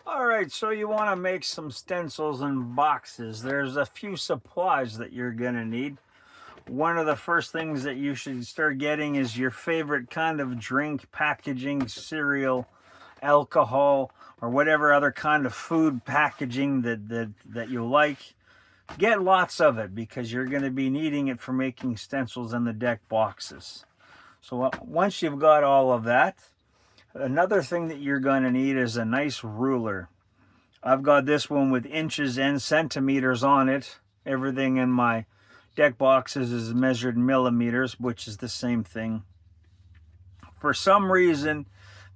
All right, so you want to make some stencils and boxes. There's a few supplies that you're going to need. One of the first things that you should start getting is your favorite kind of drink packaging, cereal, alcohol, or whatever other kind of food packaging that you like. Get lots of it because you're going to be needing it for making stencils and the deck boxes. So once you've got all of that, another thing that you're going to need is a nice ruler. I've got this one with inches and centimeters on it. Everything in my deck boxes is measured in millimeters, which is the same thing. For some reason,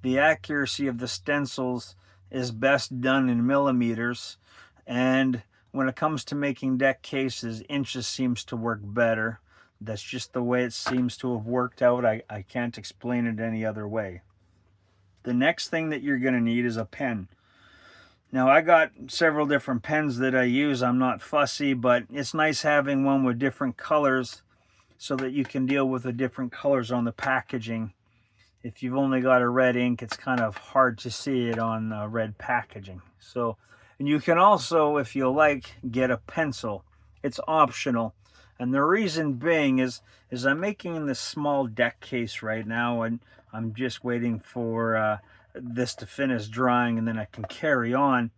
the accuracy of the stencils is best done in millimeters, and when it comes to making deck cases, inches seems to work better. That's just the way it seems to have worked out. I can't explain it any other way. The next thing that you're going to need is a pen. Now, I got several different pens that I use. I'm not fussy, but it's nice having one with different colors so that you can deal with the different colors on the packaging. If you've only got a red ink, it's kind of hard to see it on red packaging. So, and you can also, if you like, get a pencil. It's optional. And the reason being is I'm making this small deck case right now, and I'm just waiting for this to finish drying, and then I can carry on.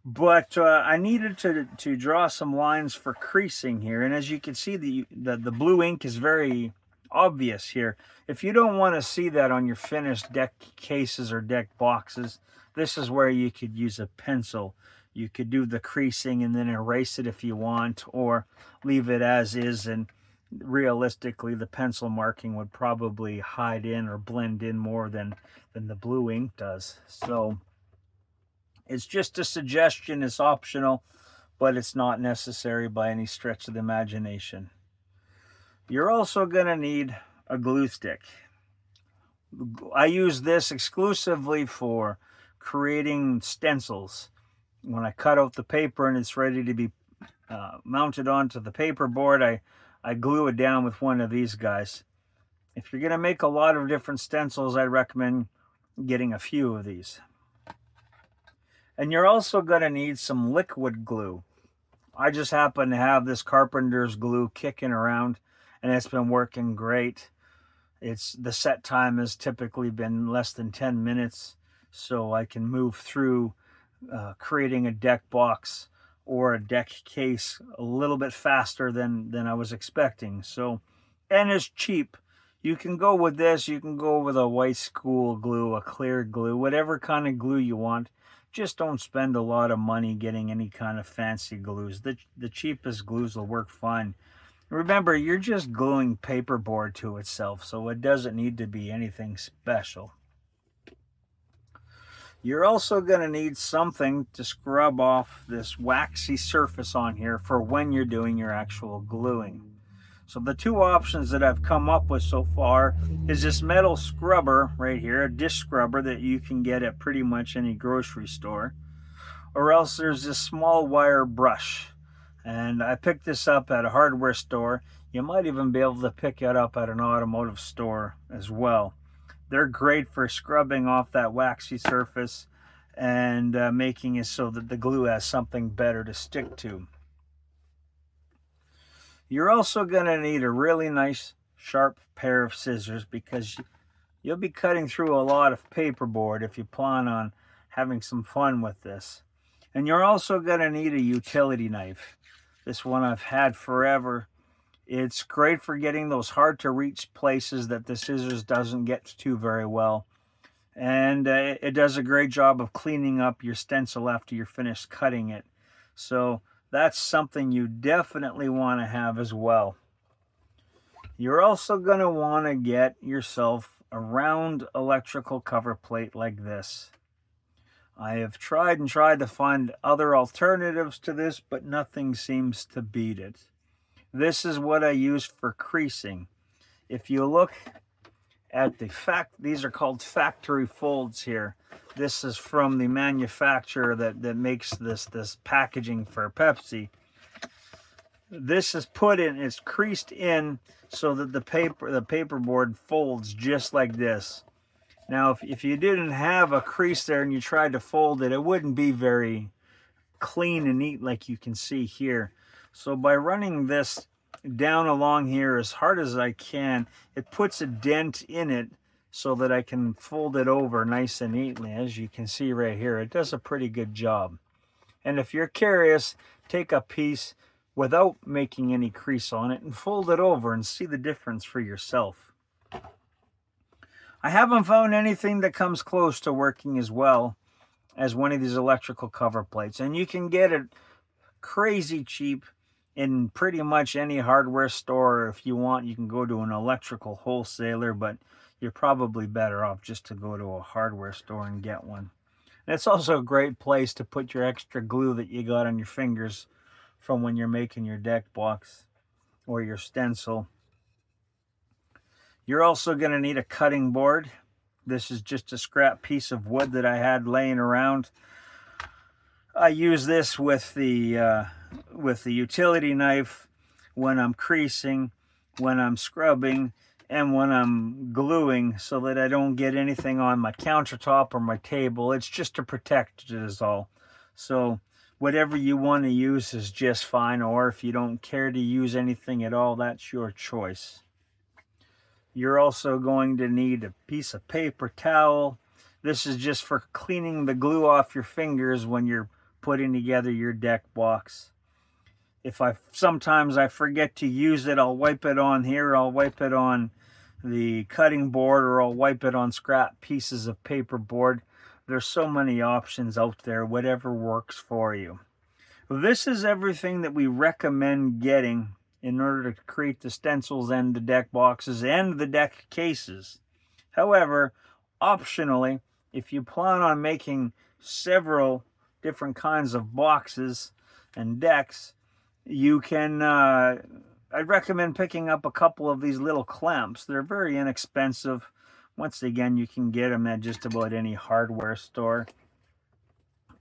But I needed to draw some lines for creasing here, and as you can see, the blue ink is very obvious here. If you don't want to see that on your finished deck cases or deck boxes, this is where you could use a pencil. You could do the creasing and then erase it if you want, or leave it as is, and realistically the pencil marking would probably hide in or blend in more than the blue ink does. So it's just a suggestion. It's optional, but it's not necessary by any stretch of the imagination. You're also going to need a glue stick. I use this exclusively for creating stencils. When I cut out the paper and it's ready to be mounted onto the paperboard, I glue it down with one of these guys. If you're going to make a lot of different stencils, I'd recommend getting a few of these. And you're also going to need some liquid glue. I just happen to have this carpenter's glue kicking around, and it's been working great. The set time has typically been less than 10 minutes, so I can move through creating a deck box or a deck case a little bit faster than I was expecting. So, and it's cheap. You can go with this, you can go with a white school glue, a clear glue, whatever kind of glue you want. Just don't spend a lot of money getting any kind of fancy glues. The cheapest glues will work fine. Remember, you're just gluing paperboard to itself, so it doesn't need to be anything special. You're also going to need something to scrub off this waxy surface on here for when you're doing your actual gluing. So the two options that I've come up with so far is this metal scrubber right here, a dish scrubber that you can get at pretty much any grocery store. Or else there's this small wire brush. And I picked this up at a hardware store. You might even be able to pick it up at an automotive store as well. They're great for scrubbing off that waxy surface and making it so that the glue has something better to stick to. You're also going to need a really nice sharp pair of scissors because you'll be cutting through a lot of paperboard if you plan on having some fun with this. And you're also going to need a utility knife. This one I've had forever. It's great for getting those hard to reach places that the scissors doesn't get to very well. And it does a great job of cleaning up your stencil after you're finished cutting it. So that's something you definitely want to have as well. You're also going to want to get yourself a round electrical cover plate like this. I have tried to find other alternatives to this, but nothing seems to beat it. This is what I use for creasing. If you look at these are called factory folds here. This is from the manufacturer that makes this packaging for Pepsi. This is put in, it's creased in so that the paperboard folds just like this. Now, if you didn't have a crease there and you tried to fold it, it wouldn't be very clean and neat like you can see here. So by running this down along here as hard as I can, it puts a dent in it so that I can fold it over nice and neatly. As you can see right here, it does a pretty good job. And if you're curious, take a piece without making any crease on it and fold it over and see the difference for yourself. I haven't found anything that comes close to working as well as one of these electrical cover plates, and you can get it crazy cheap in pretty much any hardware store. If you want, you can go to an electrical wholesaler, but you're probably better off just to go to a hardware store and get one. And it's also a great place to put your extra glue that you got on your fingers from when you're making your deck box or your stencil. You're also going to need a cutting board. This is just a scrap piece of wood that I had laying around. I use this with the utility knife when I'm creasing, when I'm scrubbing, and when I'm gluing, so that I don't get anything on my countertop or my table. It's just to protect it is all. So whatever you want to use is just fine, or if you don't care to use anything at all, that's your choice. You're also going to need a piece of paper towel. This is just for cleaning the glue off your fingers when you're putting together your deck box. Sometimes I forget to use it, I'll wipe it on here, I'll wipe it on the cutting board, or I'll wipe it on scrap pieces of paper board. There's so many options out there, whatever works for you. This is everything that we recommend getting in order to create the stencils and the deck boxes and the deck cases. However, optionally, if you plan on making several different kinds of boxes and decks, you can, I'd recommend picking up a couple of these little clamps. They're very inexpensive. Once again, you can get them at just about any hardware store.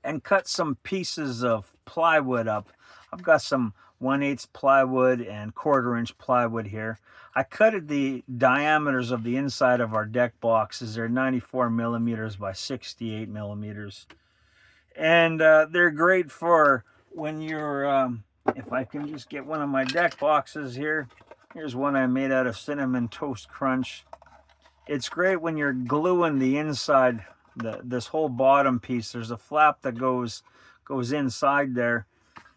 And cut some pieces of plywood up. I've got some 1/8 plywood and 1/4-inch plywood here. I cutted the diameters of the inside of our deck boxes. They're 94 millimeters by 68 millimeters. And they're great for when you're, if I can just get one of my deck boxes here. Here's one I made out of Cinnamon Toast Crunch. It's great when you're gluing the inside, this whole bottom piece. There's a flap that goes inside there.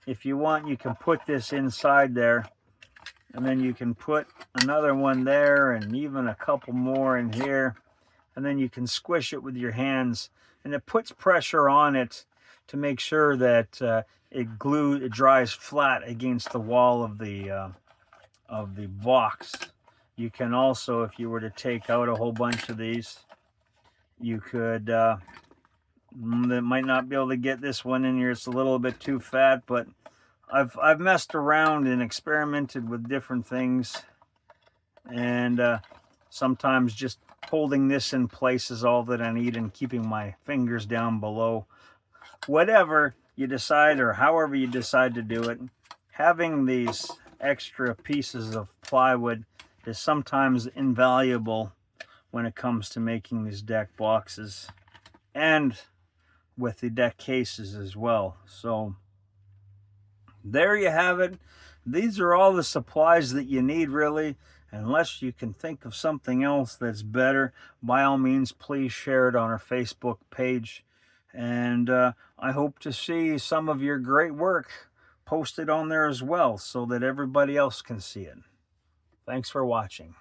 If you want, you can put this inside there, and then you can put another one there and even a couple more in here, and then you can squish it with your hands, and it puts pressure on it to make sure that it dries flat against the wall of the box. You can also, if you were to take out a whole bunch of these, you could, that might not be able to get this one in here. It's a little bit too fat, but I've messed around and experimented with different things. And sometimes just holding this in place is all that I need, and keeping my fingers down below. Whatever you decide, or however you decide to do it, having these extra pieces of plywood is sometimes invaluable when it comes to making these deck boxes and with the deck cases as well. So there you have it. These are all the supplies that you need, really. Unless you can think of something else that's better, by all means, please share it on our Facebook page. And I hope to see some of your great work posted on there as well, so that everybody else can see it. Thanks for watching.